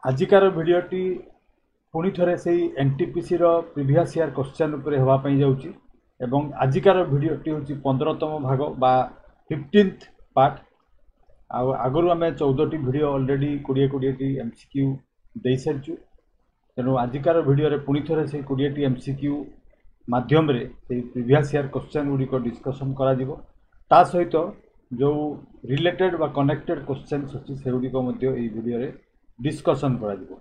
आजिकार भिडियोटी पुणी थे से एनटीपीसी प्रिवियस ईयर क्वेश्चन उपर होगापी जाऊँगी एवं आजिकार भिडियोटी हूँ 15तम भाग बा 15th पार्ट आगु आम 14टी भिड अलरेडी 20 एमसीक्यू दे सारी तेणु आजिकार भिडियो पुणी थे से 20टी एमसीक्यू माध्यम से प्रिवियस ईयर क्वेश्चन गुड़िक डिस्कसन करा सहित जो रिलेटेड बा कनेक्टेड क्वेश्चन अच्छी से गुड़िक भिडियो डिस्कसन करा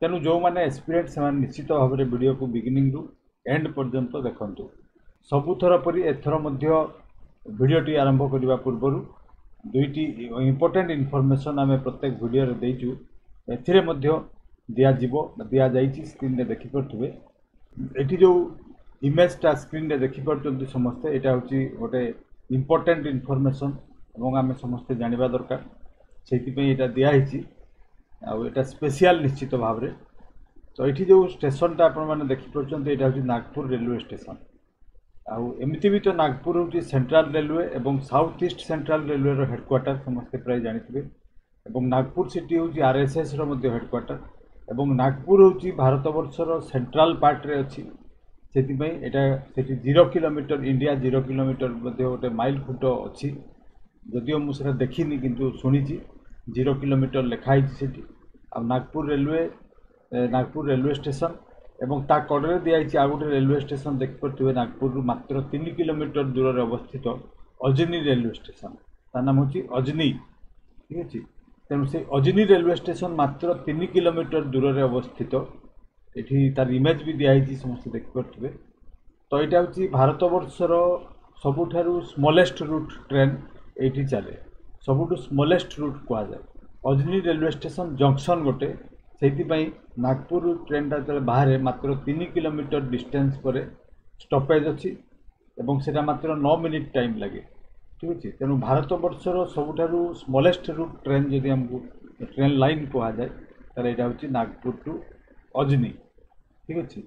तेणु जो मैंने एक्सपीरियंस से निश्चित भाव में वीडियो को बिगिनिंग रु एंड पर्यंत देखु सबुथर परी एथर भिडियोटी आरंभ करने पूर्व दुईटी इम्पोर्टेंट इनफॉरमेशन आम प्रत्येक भिडियो देचु एथिरे दिया जाइए स्क्रीन रे देखिपे ये जो इमेजटा स्क्रीन रे देखिपे समस्ते यहाँ हूँ गोटे इम्पोर्टेंट इनफॉरमेशन और आम समस्ते जानवा दरकार से दिखाई आटा स्पेशल निश्चित भाव में तो ये जो स्टेशनटा आपने देखिपे यहाँ हूँ नागपुर रेलवे स्टेशन आमती भी तो नागपुर हूँ सेंट्रल रेलवे और south east central railway headquarter समस्ते प्राय जानते हैं नागपुर सिटी हूँ आरएसएस हेडक्वार्टर और नागपुर हूँ भारत वर्षर सेंट्रल पार्ट रे अच्छी से 0 किलोमीटर इंडिया 0 किलोमीटर गोटे माइल फुट अच्छी जदिव मुझे देखनी किंतु शुणी 0 किलोमीटर लिखाई नागपुर रेलवे स्टेशन एवं ता कड़े दिखाई आ गए रेलवे स्टेशन देखिपे नागपुर मात्र 3 किलोमीटर दूर अवस्थित अजनी रेलवे स्टेशन ता नाम हूँ अजनी ठीक अच्छे तेणु से अजनी रेलवे स्टेशन मात्र 3 किलोमीटर दूर अवस्थित ये तार इमेज भी दिखाई समस्त देखिपे तो यहाँ हूँ भारत वर्षर सबुठारु स्मॉलेस्ट रूट ट्रेन ये चले सबुठु स्मॉलेस्ट रूट कहुए अजनी रेलवे स्टेशन जंक्शन गोटे से नागपुर ट्रेनटा जो बाहर मात्र 3 किलोमीटर डिस्टेंस पर स्टपेज अच्छी और से मात्र 9 मिनिट टाइम लगे ठीक अच्छे तेणु भारत वर्षर सबुठारु स्मॉलेस्ट रूट ट्रेन जदि आमको ट्रेन लाइन कहुए तो यहाँ हूँ नागपुर टू अजनी ठीक अच्छे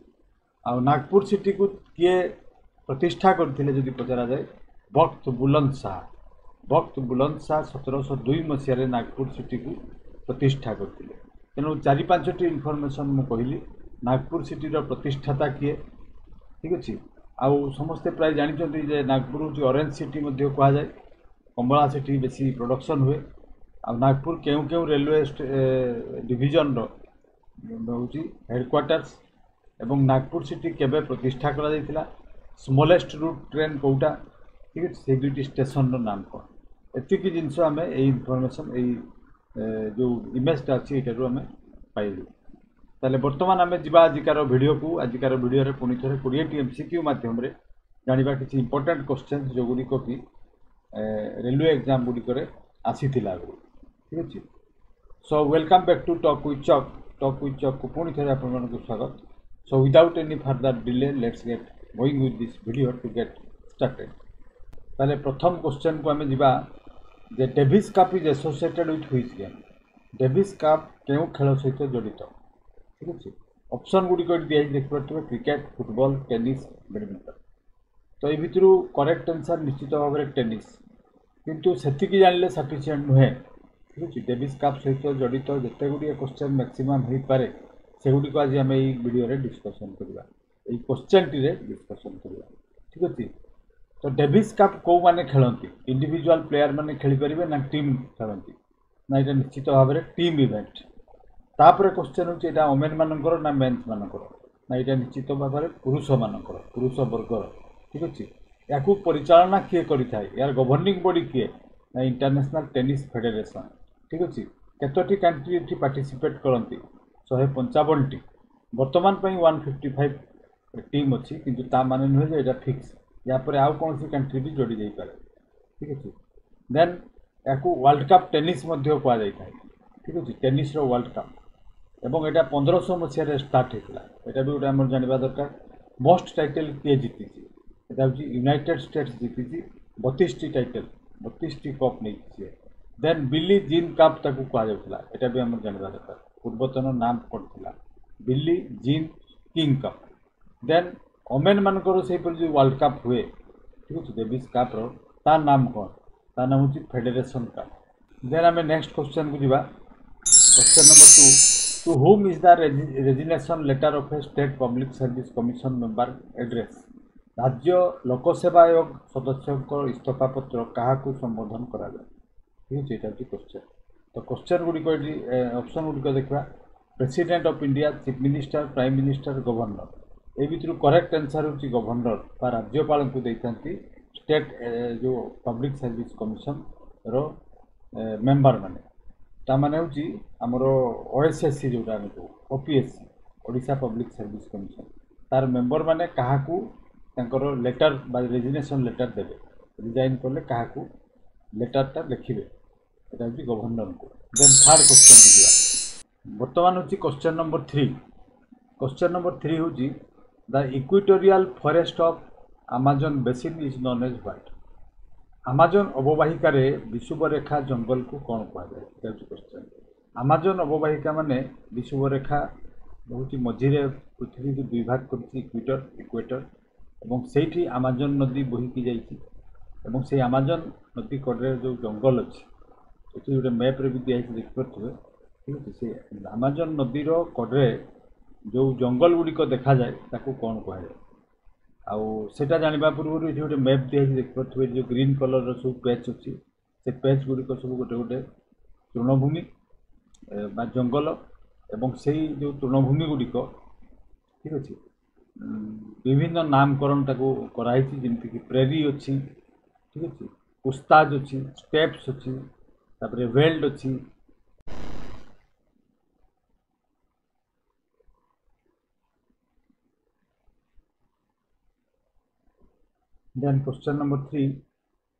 आ नागपुर सिटी को किए प्रतिष्ठा करते पचरा जाए भक्त बुलंद शाह 1702 मसीह नागपुर सिटी को प्रतिष्ठा करते तेणु 4-5टी इनफॉरमेशन मुझे कहली नागपुर सिटी प्रतिष्ठाता किए ठीक अच्छे आउ समस्ते प्राय जानते जे नागपुर हूँ ऑरेंज सिटी कहुए कमला सिटी बेसी प्रोडक्शन हुए आ नागपुर क्यों क्यों रेलवे डिविजन हूँ हेडक्वार्टर्स एवं नागपुर सिटी केबे प्रतिष्ठा करा स्मॉलेस्ट रूट ट्रेन कौटा ठीक है से दुईटी स्टेशन नाम कौन एतिकी जिनस आम इनफॉरमेशन जो इमेजटा अच्छी यहाँ आम पाइलु ताले बर्तमान आम जा आजिकार भिडियो को आजिकार भिडियो पुणी थे 20टी एमसीक्यू मध्यम जाना किसी इंपोर्टेंट क्वेश्चन जो गुड़िक कि रेलवे एग्जाम गुड़िक आसी आगु ठीक अच्छे so welcome back to talk with चक को पुणी थे आपको स्वागत so without any further delay let's get going with this video to get started ताले प्रथम क्वेश्चन को आम जा Davis cup is associated with which game Davis cup क्यों खेल सहित जड़ित ठीक अच्छे ऑप्शन गुड़िक दिखाई देखिए क्रिकेट फुटबॉल टेनिस बैडमिंटन तो ये भितर करेक्ट आंसर निश्चित भाव में टेनिस किंतु सेतिकी जानले सफिशिएंट नुहे ठीक अच्छे डेविस कप सहित जड़ित जिते गुड़िए क्वेश्चन मैक्सिमम हो पारे से गुड़िक आज आम ये वीडियो डिस्कसन करवा क्वेश्चन टी डिस्कसन करवा ठीक अच्छे तो डेविस कप कौ माने खेलती इंडिविजुअल प्लेयर माने खेली पारे ना टीम खेलती ना ये निश्चित भाव में टीम इवेंट तापर क्वेश्चन हूँ यहाँ ओमेन मानकर ना मेन्स मानकर ना यहाँ निश्चित भाव में पुरुष मानकर पुरुष वर्गर ठीक अच्छे या परिचालना किए करें यार गवर्निंग बॉडी किए ना इंटरनेशनल टेनिस फेडरेशन ठीक अच्छे केतोटी कंट्री ये पार्टिसिपेट करती 155टी बर्तमान 155 टीम अच्छी किंतु ता माने नुहे जो फिक्स या पर आउ कौन सी कंट्री भी जोड़ी जाई पारे ठीक अच्छे देन या वर्ल्ड कप टेनिस कहुए ठीक अच्छे टेनिस वर्ल्ड कप एवं यहाँ 1500 मसीह स्टार्ट होता है भी गोटे आम जानवा दरकार मोस्ट टाइटल किए जीति यहाँ हूँ यूनाइटेड स्टेट्स जीति 32टी टाइटल 32टी कप नहीं देन बिली जीन कप ताकू कहुला यहाँ भी आम जानवा दरकार पूर्वतन नाम कौन था Billie Jean King cup then women मानकर से जो वर्ल्ड कप हुए ठीक अच्छे डेविस कप तार नाम कौन तार नाम हूँ फेडरेशन कप देन आम नेक्स्ट क्वेश्चन को जा question number 2 To whom is the resignation letter of a state public service commission member address? राज्य लोकसेवा आयोग सदस्य इस्तीफा पत्र क्या संबोधन करा ठीक है ये क्वेश्चन। तो क्वेश्चन गुड़िक ऑप्शन गुड़िक देखा president of India, chief minister, prime minister, governor. ए भितर करेक्ट आंसर होची गवर्नर बा राज्यपाल को देइथांती स्टेट जो पब्लिक सर्विस कमिशन रो मेंबर माने ता माने होची हमरो ओएसएससी जोटा हम को OPSC Odisha public service commission तार मेंबर माने काहाकू तांकर लेटर बा रेजिग्नेशन लेटर देबे रिजाइन करले काहाकू लेटरटा लिखिबे एटा होची गवर्नर को। देन थर्ड क्वेश्चन दिया वर्तमान होची क्वेश्चन नंबर 3। क्वेश्चन नंबर 3 होची the equatorial forest of Amazon basin is known as what? Amazon अववाहिका रे विषुवरेखा जंगल को कौन कहा जाए? क्वेश्चन। अमेज़न अववाहिका माने विषुवरेखा बहुत मझिरे पृथ्वी को दुई भाग करछि इक्वेटर एवं सेठी अमेज़न नदी बोहिकी जाइछि एवं से अमेज़न नदी कड़े जो जंगल अच्छी सेठी गोटे मैप रे भी दिया देखि परथुवे ठीक है। से अमेज़न नदी रो कड़े जो जंगल गुड़िक देखा जाए ताको कौन कहा जाए? आउ सेटा जानिबा पूर्व ये गोटे मैप दिया देखि परथुवे जो ग्रीन कलर सब पैच अच्छी से पैच गुड़िक सब गोटे गोटे तृणभूमि बा जंगल एवं से जो तृणभूमि गुड़िक ठीक अच्छे विभिन्न नामकरण ताको कराई जमीक प्रेरी अच्छी ठीक अच्छे पुस्ताज अच्छी स्टेप्स अच्छी तापर वेल्ड अच्छी। Then question number 3,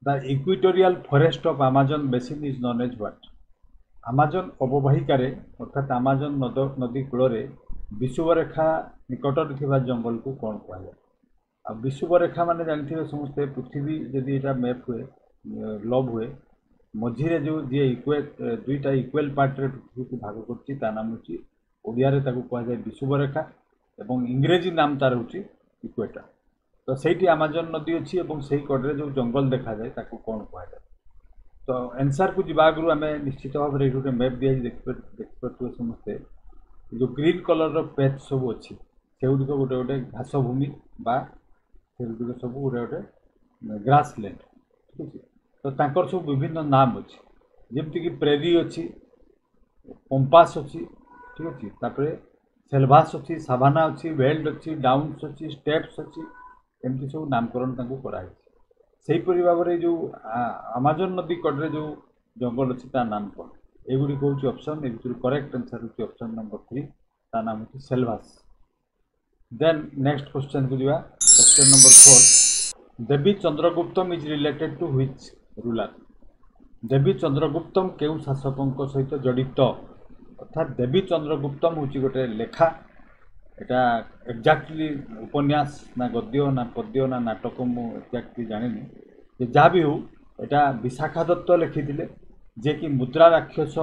the equatorial forest of Amazon basin is known as what? Amazon अववाहिकार अर्थात Amazon नदी कूल विषुवरेखा निकटर थिबा जंगल को कौन कहा जाए? अब विषुवरेखा माने जानते समस्ते पृथ्वी जदि एटा मैप हुए ग्लोब हुए मझिरे जो जी दुईटा इक्वल पार्ट रे पृथ्वी को भाग करछि ता नाम होछि ओडिया रे ताको कहा जाए विषुवरेखा एवं इंग्रेजी नाम तार होछि इक्वेटर। तो सही अमेज़न नदी अच्छी और से कड़े जो जंगल देखा जाए ताको कौन कहा जाए? तो आंसर को जीवा आगु आम निश्चित भाव में गोटे मैप दिया देखिए समस्ते जो ग्रीन कलर पैच सब अच्छी से गुड़िक गोटे गोटे घास भूमि बा से गुड़िक सब गोटे गोटे ग्रास लैंड ठीक है। तो तांकर सब विभिन्न नाम अच्छी जमती कि प्रेरी अच्छी पंपास अच्छी ठीक अच्छे तापर सेल्भास अच्छी साभाना अच्छी वेल्ड अच्छी डाउन्स अच्छी स्टेप्स अच्छी एमती सब नामकरण कराई। सेहीपरि भाव में जो अमेज़न नदी कड़े जो जंगल अच्छी ता नाम कौन? एगुड़िक हूँ ऑप्शन ए करेक्ट आंसर हूँ ऑप्शन नंबर 3 ता नाम हूँ सेल्भास। देन नेक्स्ट क्वेश्चन को दिवा question number 4, Devi Chandraguptam is related to which ruler? Devi Chandraguptam केउ शासकों सहित जड़ित अर्थात देवी चंद्रगुप्तम हूँ गोटे लेखा एटा एक्जाक्टली उपन्यास ना गद्य ना पद्य ना नाटक मु एक्जाक्टली जानी जहाँ भी हो एटा विशाखा दत्त लिखिथिले जे कि मुद्रा राक्षस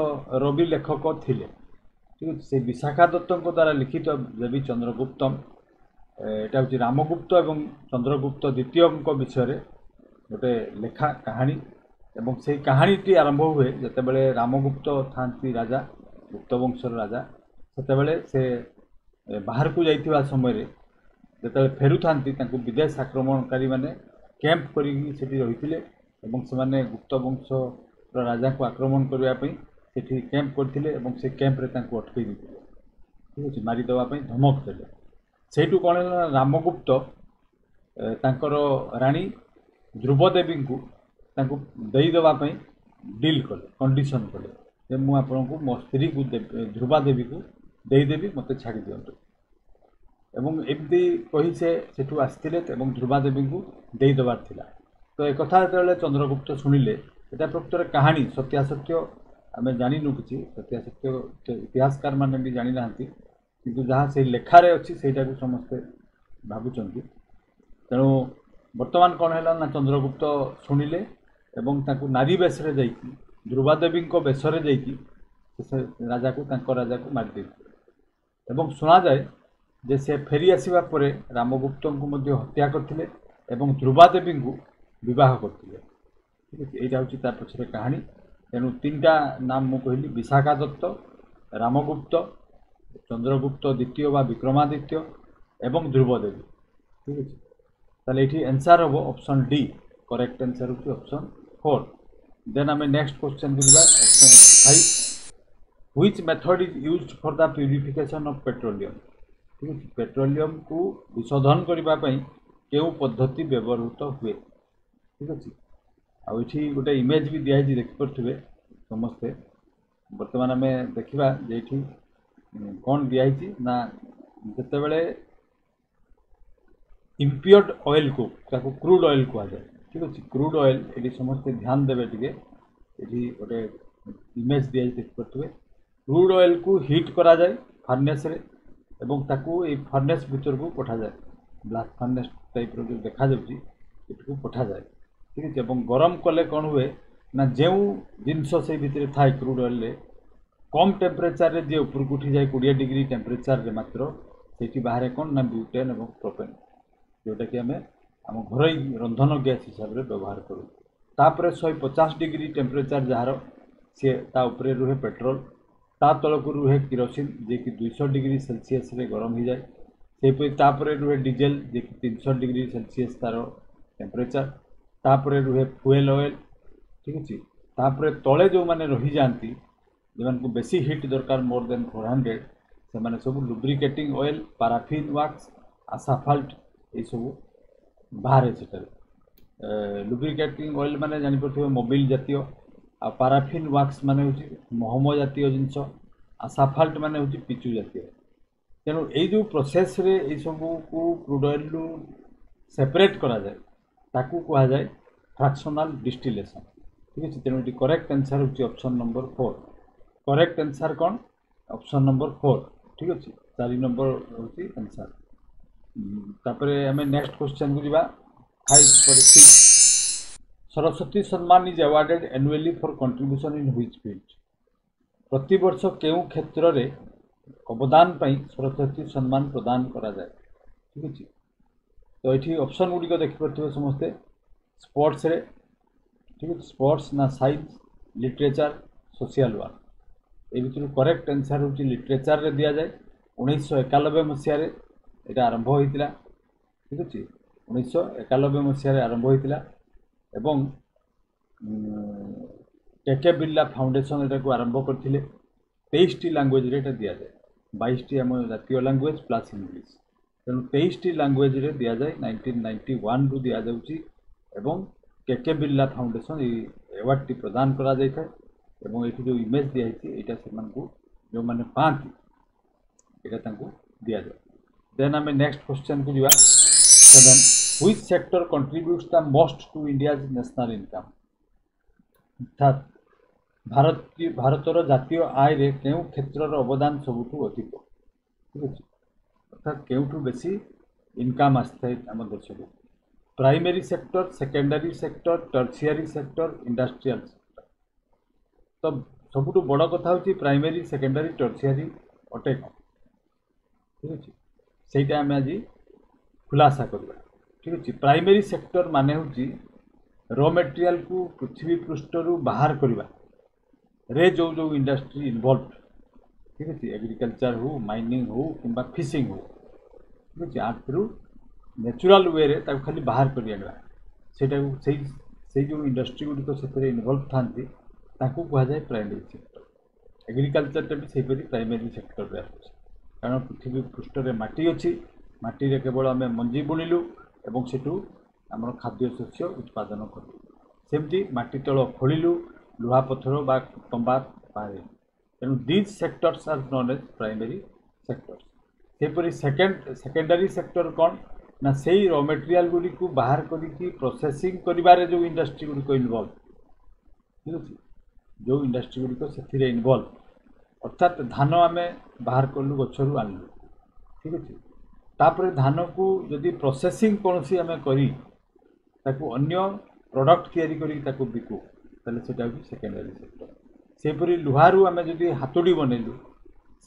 रवि लेखक थिले ठीक है। से विशाखा दत्त द्वारा लिखित देवी चंद्रगुप्तम एटा हूँ रामगुप्त एवं चंद्रगुप्त द्वितीय विषय गोटे लेखा कहानी एवं से कहानीटी आरंभ हुए जितेबाला रामगुप्त था राजा गुप्त वंशर राजा सेतेबाला से बाहर को जाइथिबा समय जो फेरु था विदेश आक्रमणकारी माने कैंप करी रही से गुप्त वंश राजा को आक्रमण करने से कैंप करते से कैंप रे अटकई देते ठीक अच्छे मारिदेवाई धमक देले से कौन है रामगुप्त तांकर राणी ध्रुवदेवी को देदेवाई डील कले कंडीशन कले मुझे आपन को मो स्त्री को ध्रुवा देवी को देदेवी मत छाड़ी दिंतु एवं एमती कही से आसते ध्रुवा देवी को देदेवार थिला। तो एक कथा जो चंद्रगुप्त शुणिले यहाँ प्रकृत कहानी सत्यासत्य आम जानू कि सत्यासत्य इतिहासकार मैंने भी जानी ना कि जहाँ से लेखार अच्छी से समस्ते भावुंट तेणु बर्तमान कौन है ना चंद्रगुप्त शुणिले एवं नारी बेश ध्रुवादेवी बेश राजा को राजा को मारिदे एवं शुणा जाए जे से फेरी आसवा परे रामगुप्त को हत्या करते एवं ध्रुवादेवी को विवाह करते ठीक है। यहाँ हूँ तार पछरे कहानी तेणु 3टा नाम मु कहली विशाखा दत्त रामगुप्त चंद्रगुप्त द्वितीय बा विक्रमादित्य एवं ध्रुवदेवी ठीक अच्छे ताले ये आंसर हम ऑप्शन डी करेक्ट आंसर होची ऑप्शन 4 देन आम नेक्स्ट क्वेश्चन बुझा option 5 which method is used for the purification of petroleum ठीक है पेट्रोलियम को विशोधन करबा पई केउ पद्धति व्यवहृत हुए ठीक अच्छे आउ ये गोटे इमेज भी दिखाई देखी पारे समस्ते बर्तमान आम देखा जे कौन दिखाई ना जिते बड़े इम्प्योर्ड ऑयल को क्रूड ऑयल कह जाए ठीक अच्छे क्रूड ऑयल ये समस्ते ध्यान देवे टे ये गोटे इमेज दिखाई देखी पारे क्रूड ऑयल को हिट करा जाए फार्नेस रे एवं ताकू ये फार्नेस भीतर को पठा जाए ब्लास्ट फार्नेस टाइप रो जो देखा जाऊँ पठा जाए ठीक अच्छे गरम कले कौन हुए ना जो जिनस से भितर थाए क्रूड ऑयल रे कम टेम्परेचर रे जे ऊपर को उठी जाए 20 डिग्री टेम्परेचर रे मात्र से बाहर कौन ना ब्यूटेन और प्रोपेन जोटा कि आम आम घर रंधन गैस हिसाब से व्यवहार करूँ तापर 150 डिग्री टेम्परेचर जार सी उपरे रुहे पेट्रोल ता तलक रुहे किरोसिन जे कि 200 डिग्री सेल्सियस रे गरम हो जाए से रुहे डीजेल जे कि 300 डिग्री सेल्सियस तार टेम्परेचर तापर रुहे फुएल ऑयल ठीक अच्छे तापर तले जो मैंने रही जाती जो बेसी हिट दरकार मोर देन 400 से मैंने सब लुब्रिकेटिंग ऑयल पाराफिन वैक्स आसाफाल्ट ये सब बाहर से लुब्रिकेटिंग ऑयल माने जानी पड़े मोबिल जातीय आ पाराफिन वैक्स माने होची महम जातीय जिनस आसाफाल्ट माने होची पिचु जातीय तेणु ये जो प्रोसेस रे ये सब को क्रूड ऑयल रु सेपरेट करा जाए ताकू कहा जाए फ्रैक्शनल डिस्टिलेशन ठीक है तेणु ये करेक्ट आंसर होची ऑप्शन नंबर 4 करेक्ट आंसर कौन ऑप्शन नंबर 4 ठीक अच्छे 4 नंबर होची आंसर तापर आम नेक्स्ट क्वेश्चन को जीवा 5.6 सरस्वती सम्मान is awarded annually for contribution in which field प्रति वर्ष केउ क्षेत्र रे अवदान पाई सरस्वती सम्मान प्रदान करा जाए ठीक अच्छे तो ये ऑप्शन गुड़िक देखिपे समस्ते स्पोर्ट्स रे ठीक है स्पोर्ट्स ना साइंस लिटरेचर सोशल वर्क ये भर करेक्ट आंसर होची लिटरेचर रे दिया जाए 1991 मसीह यहाँ आरंभ होता ठीक अच्छे 1991 मसीह आरंभ होता एवं केके बिरला फाउंडेशन यहाँ को आरंभ करते 23 लैंग्वेज रे दि जाए 22 आम जातीय लैंग्वेज प्लस इंग्लिश तेणु 23 लैंग्वेज रे दि जाए 1991 रु दि जाऊँगी एवं केके बिरला फाउंडेशन ये अवार्ड टी प्रदान करा जाए एवं ये जो इमेज दिखाई यहाँ से जो मैंने पाती यहाँ दि जाए देन आम नेक्स्ट क्वेश्चन को जीवा 7 which sector contributes the most to India's national income अर्थात भारतर जातीय आय रे केउ क्षेत्र अवदान सबुठू अधिक ठीक अच्छे अर्थात केउठू बेसी इनकम आसता है आम देश को primary sector secondary sector tertiary sector industrial sector तो सबुठू बड़ कथा होची प्राइमरी सेकेंडरी टर्शियरी अटे कौन ठीक अच्छे सेटा आम आज खुलासा करवा ठीक अच्छे प्राइमरी सेक्टर माने होची रॉ मटेरियल को पृथ्वी पृष्ठ रु बाहर करवा रे जो जो इंडस्ट्री इन्वॉल्व ठीक अच्छे एग्रीकल्चर हो माइनिंग हो कि फिशिंग हो ठीक अच्छे आरु नेचुरल वे रे ताको खाली बाहर कर आनवा से जो इंडस्ट्री गुड़ी से इन्वॉल्व थांती ताकू कह जाए प्राइमरी सेक्टर एग्रीकल्चर भी सेपरी प्राइमरी सेक्टर रे आसुଛି कारण पृथ्वी पृष्ठ रे माटी अच्छी माटी रे केवल आम मंजी बुणिलु एवं सेठू आम खाद्य शस्य उत्पादन कलु सेमती माटी तल खोलु लुहा पत्थर बा तंबा बाहर तेणु these sectors are known as primary sectors सेपरी सेकेंडरी सेक्टर कौन ना से रॉ मटेरियल गुड़ी को बाहर करी प्रोसेसिंग करिबारे जो इंडस्ट्री गुड़ी को इन्वॉल्व ठीक अच्छे जो इंडस्ट्री गुड़ी से इन्वॉल्व अर्थात धान आम बाहर कलु गचरू आनलु ठीक अच्छे तापर धान को जदि प्रोसेसिंग कौन सी आम करी ताकू अन्य प्रोडक्ट तैयारी करी ताकू बिकू ताले सेटा भी सेकेंडरी सेक्टर सेपरी लुहारू आम जदि हातुड़ी बनैलु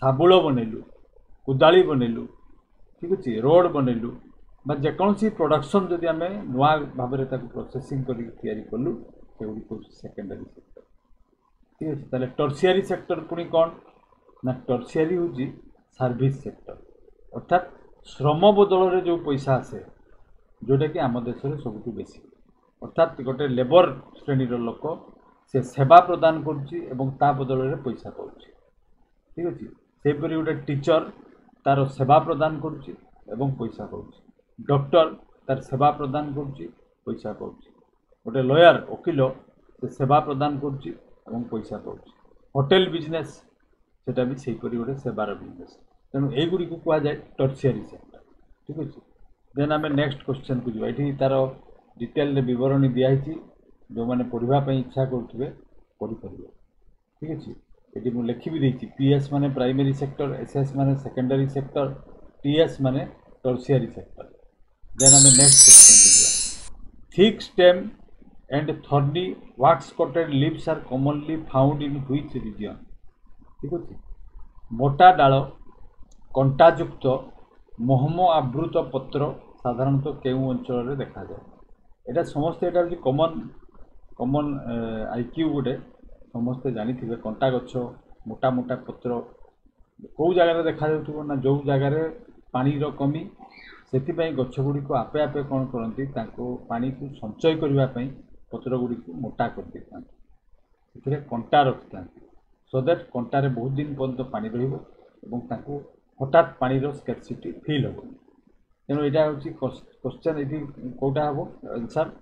साबुल बनैलु कुदाली बनैलु ठीक अच्छे रोड बनैलु बा जेकोसी प्रोडक्शन जदि आम नुआ भाव में प्रोसेसिंग कलु से सेकेंडरी सेक्टर ठीक अच्छे ताले टर्शियरी सेक्टर पुणी कौन ना टर्शियरी हूँ सर्विस सेक्टर अर्थात श्रम बदल रे जो पैसा आसे जोटा कि आम देश में सबुठ बेसी अर्थात गोटे लेबर श्रेणीर लोक से सेवा प्रदान करुच्ची बदल में पैसा पाँच ठीक अच्छे सेपरी गोटे टीचर तार सेवा प्रदान करुच्ची पैसा पाँच डॉक्टर तार सेवा प्रदान करुच्ची पैसा पाँच गोटे लॉयर वकिल से सेवा प्रदान करुच्ची पैसा पाँच होटेल बिजनेस सेटा भी सेहीपरि गोटे सेवार बिजनेस तेणु यगुड़ी को कहुए टर्सियरी सेक्टर ठीक अच्छे देन आम नेक्स्ट क्वेश्चन को जी तार डिटेल बरणी दिखाई जो मैंने पढ़ाई इच्छा करुवे पढ़िपर ठीक अच्छे ये मुझे लिखी भी देती पीएस माने प्राइमरी सेक्टर एसएस माने सेकेंडरी सेक्टर टीएस माने टर्सियरी सेक्टर देन आम next question thick stem and thorny wax coated leaves are commonly found in which region ठीक अच्छे मोटा डाल कंटायुक्त महम आवृत पत्र साधारणतः केउं अंचल देखा जाए यहाँ समस्ते यहाँ हूँ कमन कमन आईक्यू गोटे समस्ते जानी कंटा गछ मोटा मोटा पत्र कौ जगार देखा ना जो जगार पानी कमी से गछगुड़ी को आपे आपे कौन करती पानी को संचय करने पत्र गुड़ी को मोटा कर देते कंटा रखि था सो दैट कंटार बहुत दिन पर्यटन पानी रही हठात पानी स्कैरसिटी फिल हम तेणु यहाँ हूँ क्वेश्चन ये कौटा हम आंसर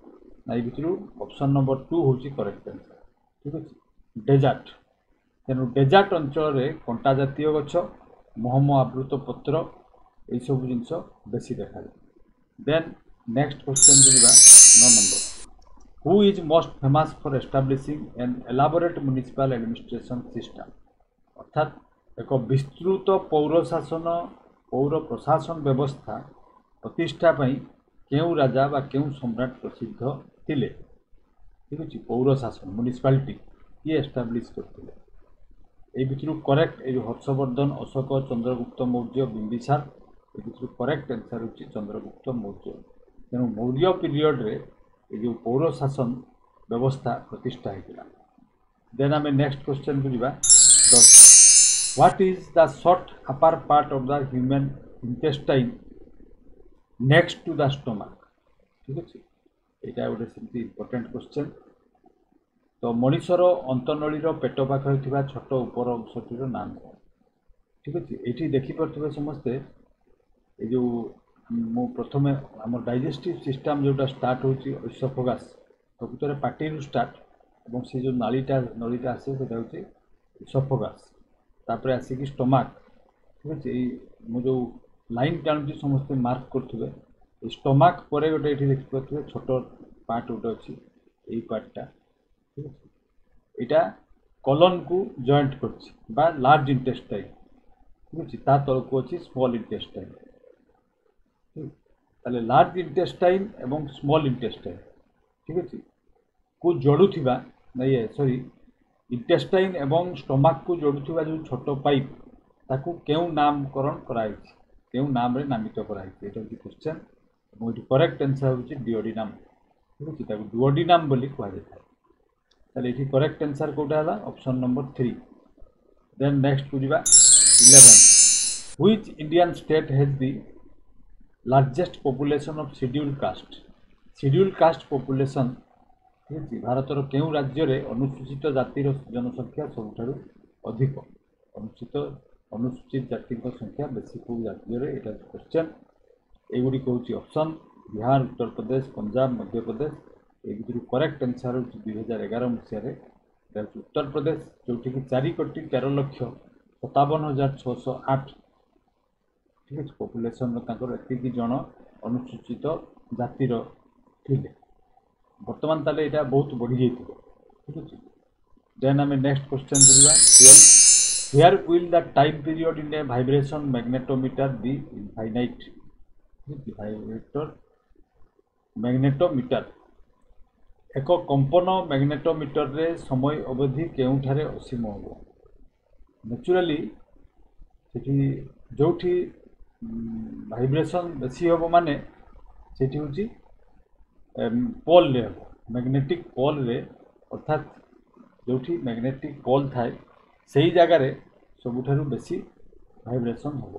ना ये भितर ऑप्शन नंबर 2 हूँ करेक्ट आंसर ठीक अच्छे डेजर्ट तेणु डेजर्ट अंचल कंटा जातीय गछ महम आवृत पत्र यही सब जिनस बेसी देखा जाए देन नेक्स्ट क्वेश्चन जुड़ा 9 number who is most famous for establishing an elaborate municipal administration system अर्थात एक विस्तृत पौर प्रशासन व्यवस्था प्रतिष्ठा केउ राजा बा केउ सम्राट प्रसिद्ध थिले ठीक अच्छे पौर शासन म्युनिसिपालिटी किए एस्टाब्लिश करते ये भितर करेक्ट ये हर्षवर्धन अशोक चंद्रगुप्त मौर्य बिंबिसार ये भितर करेक्ट आंसर होची चंद्रगुप्त मौर्य तेणु मौर्य पीरियड रे ये जो पौर शासन व्यवस्था प्रतिष्ठा होता देन आम नेक्स्ट क्वेश्चन को जीवा 10 what is the short upper part of the human intestine next to the stomach ठीक अच्छे यहाँ गोटे सेमती इम्पोर्टेंट क्वेश्चन तो मनीषर अंतनळीर पेट पाखे थी छोट उपर अंशटीर नाम ठीक अच्छे ये देखिपे समस्ते ये जो मु प्रथम आम डाइजेस्टिव सिस्टम जोटा स्टार्ट होची इसोफेगस प्रकृत में पार्टी स्टार्ट और से जो नालीटा नलीटा आसे हूँ इसोफेगस तापर आसिक स्टोमक ठीक अच्छे मु जो लाइन टाणुची समस्ते मार्क करुवे स्टोमक पर गोटे ये देखिपे छोट पार्ट गोटे अच्छी यही पार्टा ठीक है यहाँ कॉलन को जॉइंट कर लार्ज इंटेस्टाइन ठीक अच्छे ता तल को अच्छी स्मॉल इंटेस्टाइन ताले लार्ज इंटेस्टाइन एवं स्मॉल इंटेस्टाइन ठीक अच्छे को जोड़ुवा ना ये सॉरी इंटेस्टाइन एवं स्टोमक को जोड़ुवा जो छोट पाइप ताकू केउ नामकरण कराई केउ नाम रे नामित कराई एटा हूँ क्वेश्चन और ये करेक्ट आंसर हूँ डिओडिनाम ठीक अच्छे डुओडिनाम बोली कह ताले ये करेक्ट आंसर कौटा है ऑप्शन नंबर 3 देन नेक्स्ट को जीवा 11 which Indian state has the largest population of schedule caste population ठीक है भारतर केउ राज्य रे अनुसूचित जातिर जनसंख्या सबुठारु अधिक अनुसूचित जाति संख्या बेसी को राज्य रे एटा क्वेश्चन एगुड़ी हूँ ऑप्शन बिहार उत्तर प्रदेश पंजाब मध्य प्रदेश ये भितर करेक्ट आंसर हूँ 2011 मसीह उत्तर प्रदेश जो 4,13,57,608 ठीक है पॉपुलेशन एति जन अनुसूचित जातिर थिले बर्तमान ताले यहाँ बहुत बढ़ी जाइए ठीक है देन आम नेक्स्ट क्वेश्चन बुझा here will the time period in a vibration magnetometer B infinite vibrator magnetometer एक कंपन मैग्नेटोमीटर रे समय अवधि केउठारे असीम हो नेचुराली जो वाइब्रेशन बेसी हम माने से हूँ पोल रे हम मैग्नेटिक पोल रे अर्थात जो मैग्नेटिक पोल थाए से ही जगार सबुठारु बेसी भाइब्रेशन हम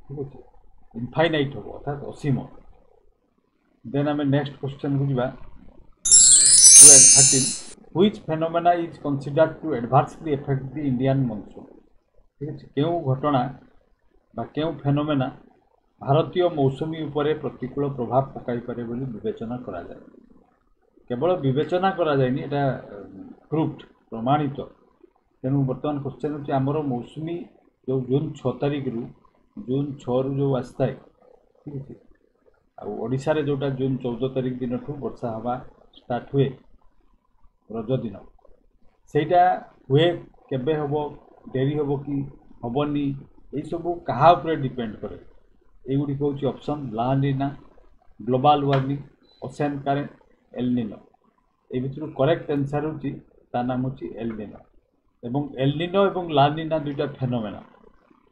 ठीक अच्छे इनफाइनाइट हम अर्थात असीम देन आम नेक्स्ट क्वेश्चन को जावा 13 which phenomena is considered to adversely effect the Indian monsoon ठीक अच्छे क्यों घटना बा क्यों फेनोमेना भारतीय मौसुमी उपरे प्रतिकूल प्रभाव पकाई पारे बोली विवेचना करा जाए केवल विवेचना करा जाएनी एटा प्रूफ्ड प्रमाणित तेणु बर्तमान क्वेश्चन होची आमर मौसुमी जो जून 6 तारिख रु जून 6 रु जो आसता है ठीक है ओडिशा रे जोटा जून 14 तारिख दिन ठू वर्षा हवा स्टार्ट हुए रज दिन सेटा हुए केबे हबो डेरी हबो कि हबनी यही सब क्या उपरे डिपेंड करे एगुड़ी हूँ option La Nina global warming ocean current El Nino ए भितर करेक्ट आंसर होची ता नाम होची एलनिनो एवं एलनिनो एवं ला नीना दुईटा फेनोमेना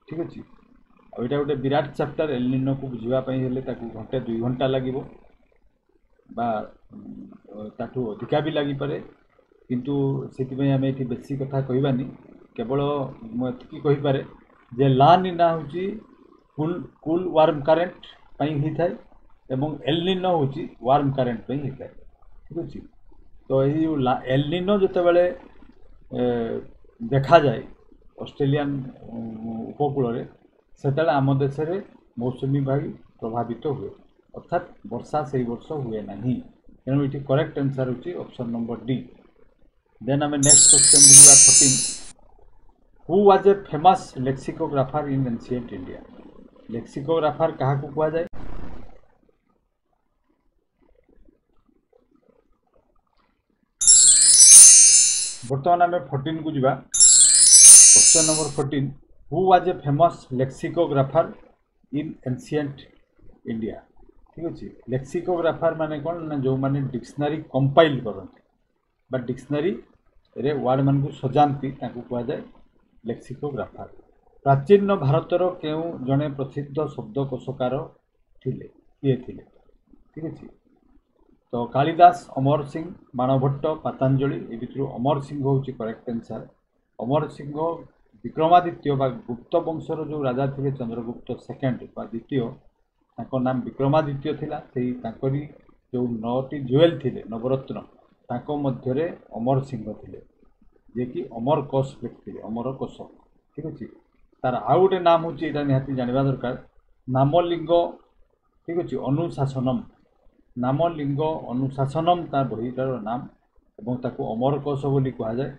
ठीक अच्छे आ यहाँ गोटे विराट चैप्टर एलनिनो को बुझापी हेले घंटे 2 घंटा लगे ताठू अधिका भी लगी पारे किंतु से आम ये बेसी कथा कहबानी केवल मुझे कहीपे जे ला नीना हूँ कूल वार्म करेंट ही थाए एवं एलनिनो हूँ वार्म करेंट ही थाए ठीक अच्छे तो यही एलनिनो जिते बड़े देखा जाए ऑस्ट्रेलियन उपकूल से आम देश में मौसुमी वायु प्रभावित हुए अर्थात वर्षा से वर्ष हुए ना तेणु ये करेक्ट आंसर होची ऑप्शन नंबर डी देन आम नेक्स्ट क्वेश्चन बुझा 14 who was a famous lexicographer in ancient India lexicographer क्या कह जाए बर्तमान आम 14 को जावा question number 14 who was a famous lexicographer in ancient India ठीक अच्छे लेक्सिकोग्राफर माने कौन ना जो माने डिक्शनरी कंपाइल करते डिक्शनरी रे वर्ड मान को सजाती कह जाए लेक्सिकोग्राफर प्राचीन भारतर केउ जड़े प्रसिद्ध शब्दकोशकार थिले किए थिले ठीक अच्छे तो कालिदास अमर सिंह बाणभट्ट पतंजलि ए भितर अमर सिंह हूँ करेक्ट आंसर अमर सिंह विक्रमादित्य बा गुप्त वंशर जो राजा थे चंद्रगुप्त सेकेंड बा द्वितीय नाम विक्रमादित्य थिला सेही तांकरी जो 9टी जुएल थिले नवरत्न तांको मध्यरे अमर सिंह थिले जे कि अमर कोश लिखिले अमर कोश ठीक अच्छे तार आउ गोटे नाम हूँ यहाँ निहाती जानवा दरकार नामलिंग ठीक अच्छे अनुशासनम नामलिंग अनुशासनम तार बहीटार नाम एवं ताको अमर कोश बोली कह जाए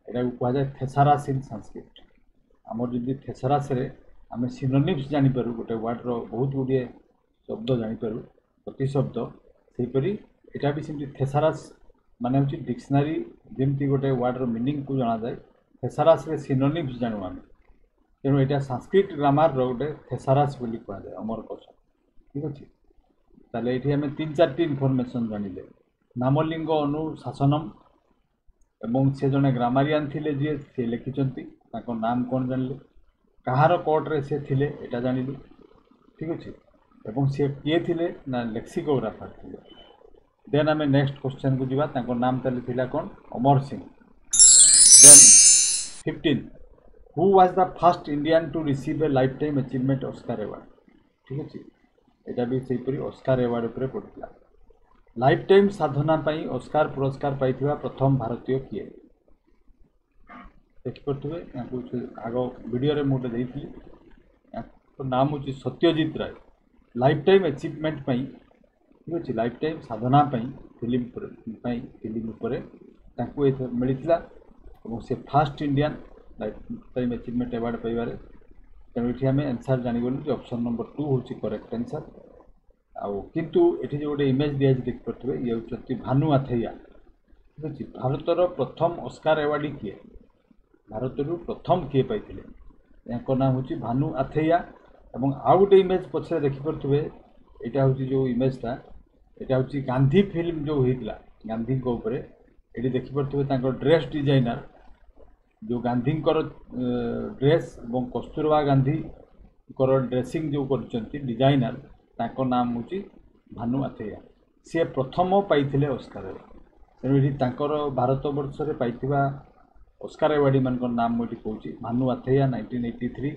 यहाँ कह जाए थेसारास इन संस्कृत आमर जदि थेसारास आम सिनोनिम्स जापर गोटे वर्डर बहुत गुड़े शब्द जापर प्रतिशब्द सेहीपरि यहाँ भी सेमती थेसारास माने हूँ डिक्शनरी जमती गोटे वर्डर मीनिंग को जना जाए थेसारास सिनोनिम्स जानू आम तेणु यहाँ संस्कृत ग्रामार गोटे थेसारास बोली कह जाए अमर कोश ठीक अच्छे ताले ये आम 3-4 इनफर्मेशन जानिले नामलिंग अनुशासनम एवं से जड़े ग्रामारियान थिले जी से लिखिंट नाम कौन जानले कहार कोर्टे से थिले एटा जानिले ठीक अच्छे एवं सी किए थिले ना लेक्सिकोग्राफर थिले देन आम नेक्स्ट क्वेश्चन को जावा नाम ताले थिला कौन Amar Singh then 15 who was the first Indian to receive a lifetime achievement Oscar award ठीक अच्छे यहाँ भी सेहीपरि ऑस्कार अवार्ड उपर पड़ता लाइफ टाइम साधना पाई ऑस्कार पुरस्कार पाई प्रथम भारतीय किए देखिपे आग वीडियो मुझे देती नाम हूँ Satyajit Ray lifetime achievement पाई ठीक अच्छे लाइफ टाइम साधना पाई फिल्म मिलता से first Indian lifetime achievement award पाइबार तेणु ये आम आंसर जानीगलु ऑप्शन नंबर 2 हूँ करेक्ट आंसर आउ किंतु ये जो गोटे इमेज दिया देखिपे ये हूँ भानु आथैया ठीक अच्छे भारतर प्रथम ऑस्कार अवार्डी किए भारत प्रथम किए पाई यहाँ नाम हूँ भानु आथैया और आउ गोटे इमेज पछे देखिपे यहाँ हूँ जो इमेजटा यहाँ हूँ गांधी फिल्म जो होता गांधी ये देखिपे ड्रेस डिजाइनर जो गांधी ड्रेस और कस्तूरबा गांधी ड्रेसिंग जो कर डिजाइनर ताको नाम हूँ भानु आथैया सी प्रथम पाई ऑस्कार तेणु ये भारत वर्ष में पाई ऑस्कार अवार्डी मान नाम मुझे कहूँ भानु आथैया 1983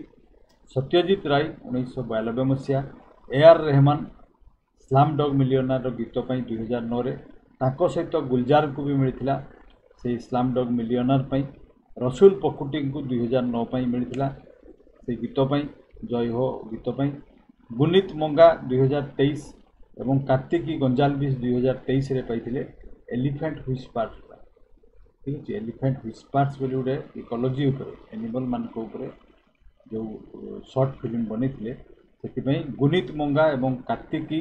सत्यजित राय 1992 मसीहा, AR रहमान स्लाम डग मिलियनार गीत 2009 ताको सहित गुलजार को भी मिलता से स्लाम डग मिलियनार रसुल पकुटी को 2009 मिलता से गीत जय हो गीत गुनीत मंगा 2023 एवं कार्तिकी गंजालविस 2023 रे पाइथिले एलिफेंट व्हिस्पर्स। ठीक है, एलिफेंट व्हिस्पर्स बोली गोटे इकोलोजी एनिमल मान जो शॉर्ट फिल्म बनी से गुनीत मंगा एवं कार्तिकी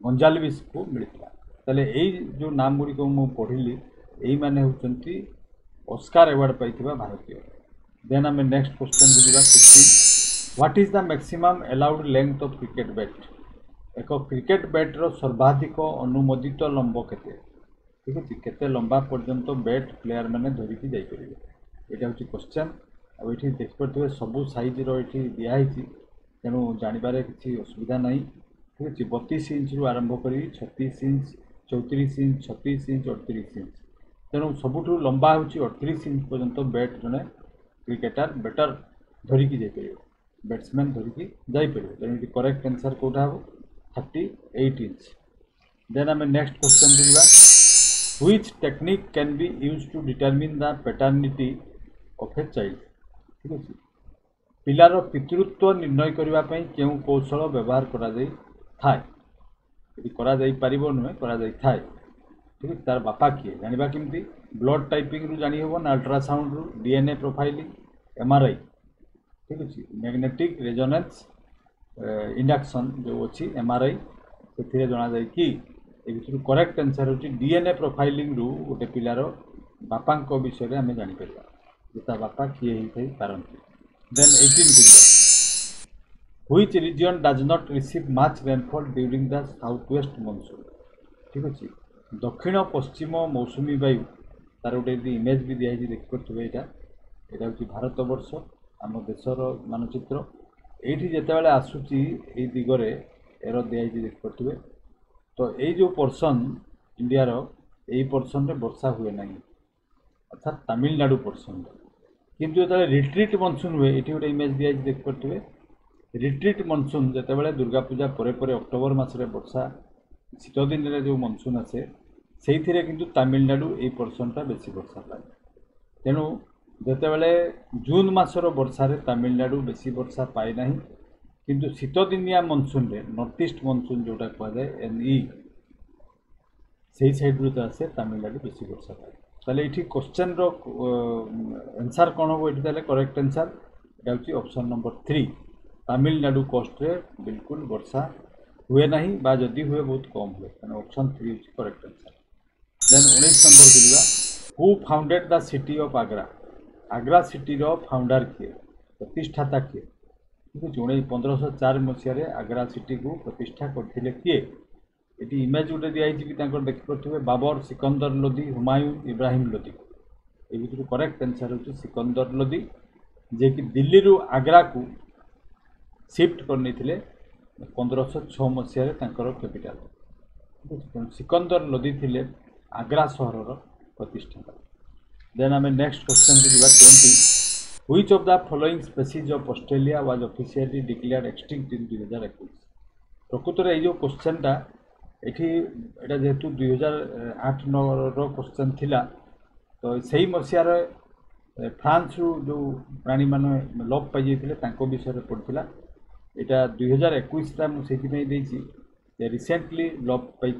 गंजालविस को मिलता। ताले यही जो नाम गुड़ी को मुझे पढ़िली यही माने होचंती ऑस्कार अवार्ड पाइथिबा भारतीय। देन आम नेक्स्ट क्वेश्चन को जीवा 16। What is the maximum allowed length of cricket bat? एक क्रिकेट बैट रो सर्वाधिक अनुमोदित लंब केते? ठीक है, केते लंबा पर्यंत बैट प्लेयर मैंने धरिकी जाई परिबे, एटा होची क्वेश्चन। आ एठी देखिपरथिबे सबु साइज रो एठी दिया हिची, तेणु जानिबारे किछि असुविधा नहीं। ठीक अच्छे, 32 इंच रु आरंभ करी 36 इंच, 34 इंच, 36 इंच, 38 इंच। तेणु सबुठ लंबा हूँ 38 इंच पर्यंत बैट जड़े क्रिकेटर बेटर धरिकी जापर, बैट्समैन धरिकी जापर। तेणु ये करेक्ट आंसर कौटा हम 38 इंच। देन आम नेक्स्ट क्वेश्चन को जावा। Which technique can be use to determine the paternity of a child? ठीक अच्छे, पिलार पितृत्व निर्णय करने केउं कौशल व्यवहार करा जाई थाए? यदि करा जाई परिबो नुहे करा जाई थाए। ठीक है, तार बापा किए जानिबा केमती? ब्लड टाइपिंग रु जानी होबो ना अल्ट्रासाउंड रु, डीएनए प्रोफाइलिंग, एमआरआई। ठीक अच्छे, मैग्नेटिक रेजोनेंस इंडक्शन जो अच्छी एमआरआई से जना जाए कि ये करेक्ट आंसर होची डीएनए प्रोफाइलिंग रु गोटे पिलार बापा विषय में आम जापर जे बापा किए ही थई पारंती। देन 18 को जावा। Which region does not receive much rainfall during the southwest monsoon? ठीक अच्छे, दक्षिण पश्चिम मौसुमी वायु तार गोटे इमेज भी दिखाई देखिपे। यहाँ हूँ भारत वर्ष आम देशर मानचित्र। ये जिते आसूची ये दिगरे एर दिखाई देखिपे। तो ये जो पोर्सन इंडियार यही पोर्सन रे वर्षा हुए ना, अर्थात तमिलनाडु पोर्सन। किंतु जो रिट्रीट मनसून हुए ये गोटे इमेज दिखाई देखिपे। रिट्रीट मनसून जिते दुर्गा पूजा पर अक्टोबर मसरे वर्षा शीत दिन में जो मनसून आसे से किंतु तमिलनाडु ये पोर्सनटा बेसी वर्षा पाए। तेणु जिते जून मसर वर्षा तमिलनाडु बेसी वर्षा पाए ना, किंतु शीत दिनिया मनसून रे नॉर्थ ईस्ट मनसून जोटा कहुए एनई से साइड रू आसे तमिलनाडु बेसी वर्षा पाए। ताले ये क्वेश्चन रो आंसर कौन हम ये करेक्ट आंसर ये ऑप्शन नंबर 3। तमिलनाडु कोस्ट रे बिल्कुल वर्षा हुए ना, बा जदि हुए बहुत कम हुए। Option 3 is correct answer. Then 19 number को जावा। Who founded the city of Agra? Agra city रो फाउंडर किए, प्रतिष्ठाता किए? ठीक है, 1504 मसीह आग्रा सिटी को प्रतिष्ठा करथिले किए? ये इमेज गोटे दिखाई देखिपे बाबर, सिकंदर लोदी, हुमायूं, इब्राहिम लोदी। ये भर करेक्ट आंसर हो सिकंदर लोदी, जे कि दिल्ली रु आग्रा को शिफ्ट करनी 1506 मसीह कैपिटाल। सिकंदर लोदी थिले आग्रा सहर प्रतिष्ठाता। देन आम नेक्स्ट क्वेश्चन को जावा 20। Which of the following species of Australia was officially declared extinct इन 2021? प्रकृत में ये क्वेश्चनटा ये जेहेतु 2008-9 क्वेश्चन थिला, तो सही मसीहार फ्रांस रु जो प्राणी मान लोप पाई विषय पड़ता। यहाँ 2021 मुझे रिसेंटली लोप पाई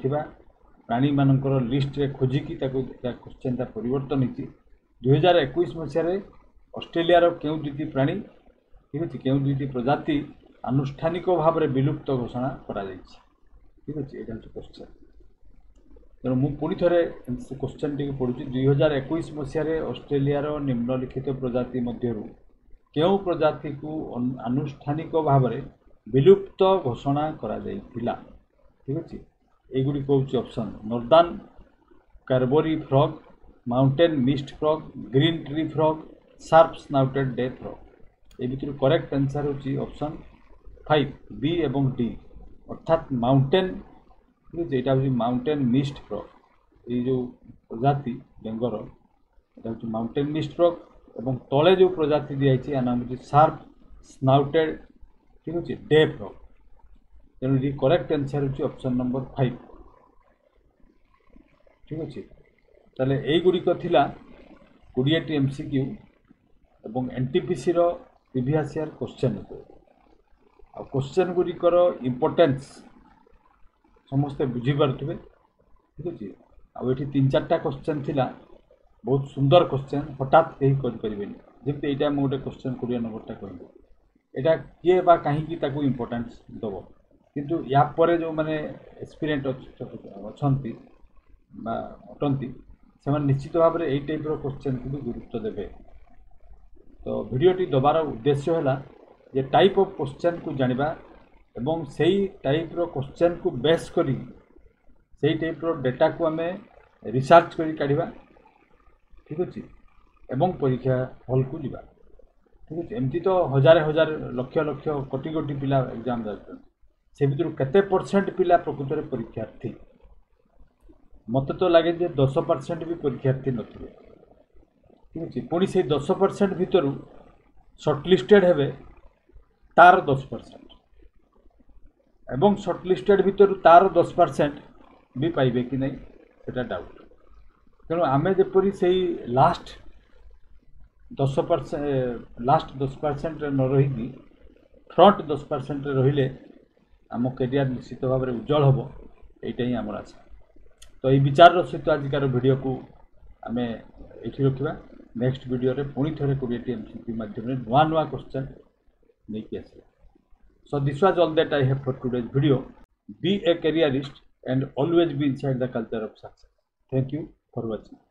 प्राणी मानकर लिस्ट रे खोजिकी क्वेश्चन परिवर्तन होती। 2021 मसीह ऑस्ट्रेलिया क्यों दुईटी प्राणी, ठीक अच्छे, क्यों दुईटी प्रजाति आनुष्ठानिक भाव में विलुप्त घोषणा करा जायछि। ठीक अच्छे, यहाँ हूँ क्वेश्चन। तेणु मुझे पुणी थे क्वेश्चन टी पढ़ुची। 2021 मसीह ऑस्ट्रेलिया निम्नलिखित प्रजाति मध्य क्यों प्रजाति को आनुष्ठानिक भाव में विलुप्त घोषणा करा जाइथिला? ठीक अच्छे, एगुड़ी हूँ option northern corroboree frog, mountain mist frog, green tree frog, sharp snouted day frog. ये भर करेक्ट आंसर होची ऑप्शन 5 बी एवं डी, अर्थात माउंटेन। ठीक है, यहाँ हूँ माउंटेन मिस्ट फ्रॉग। ये जो प्रजाति बेंगर यहाँ हूँ माउंटेन मिस्ट फ्रॉग, और तले जो प्रजाति दिखाई या नाम हूँ शार्प स्नाउटेड ठीक अच्छे डेप तेणु करेक्ट आंसर होची ऑप्शन नंबर 5 ठीक अच्छे ताले एई गुड़िक थिला 20 एमसीक्यू एवं एनटीपीसी रो प्रीवियस ईयर क्वेश्चन आ क्वेश्चन गुड़िकर इम्पोर्टेंस समस्ते बुझी पारुथिबे ठीक अच्छे आठी 3-4टा क्वेश्चन थिला बहुत सुंदर क्वेश्चन हठात कहीं करें जमी यहाँ मुझे गोटे क्वेश्चन 20 नंबरटा कहली यहाँ किए बा कहीं इम्पोर्टेंस दब किंतु या परे जो मैंने एक्सपीरियंस अछंती अटंती से निश्चित भाव में यही टाइप क्वेश्चन को भी गुरुत्व देवे तो भिडियोटी दबार उद्देश्य है जे टाइप ऑफ क्वेश्चन को जानिबा एवं सही टाइप रो क्वेश्चन को बेस करी सही टाइप रो डेटा को आम रिसर्च करी काढ़िबा ठीक अच्छे एवं परीक्षा हल को जीवा ठीक अच्छे एमती तो हजार हजार लक्ष लक्ष कोटी कोटी पिला एग्जाम जाते से भर केते परसेंट पिला प्रकृत में परीक्षार्थी मत तो लगे जे 10% भी परीक्षार्थी नथिबे ठीक अच्छे पुणी से 10% भितर शॉर्टलिस्टेड हेबे तार 10% एवं शॉर्टलिस्टेड भितर तार 10% भी पाइबे कि नहीं सेटा डाउट तेणु आमे जेपरी से लास्ट 10% न रही फ्रंट 10% रहिले आम कैरियर निश्चित भाव में उज्जवल हम यहीटा ही आम आशा तो ये विचार सहित आजिकार वीडियो को आम ये रखा नेक्स्ट वीडियो रे पुणी थे 20 एमसीक्यू माध्यम नुआ नुआ क्वेश्चन नहीं आस so this was all that I have for today's video be a careerist and always be inside the culture of success thank you for watching.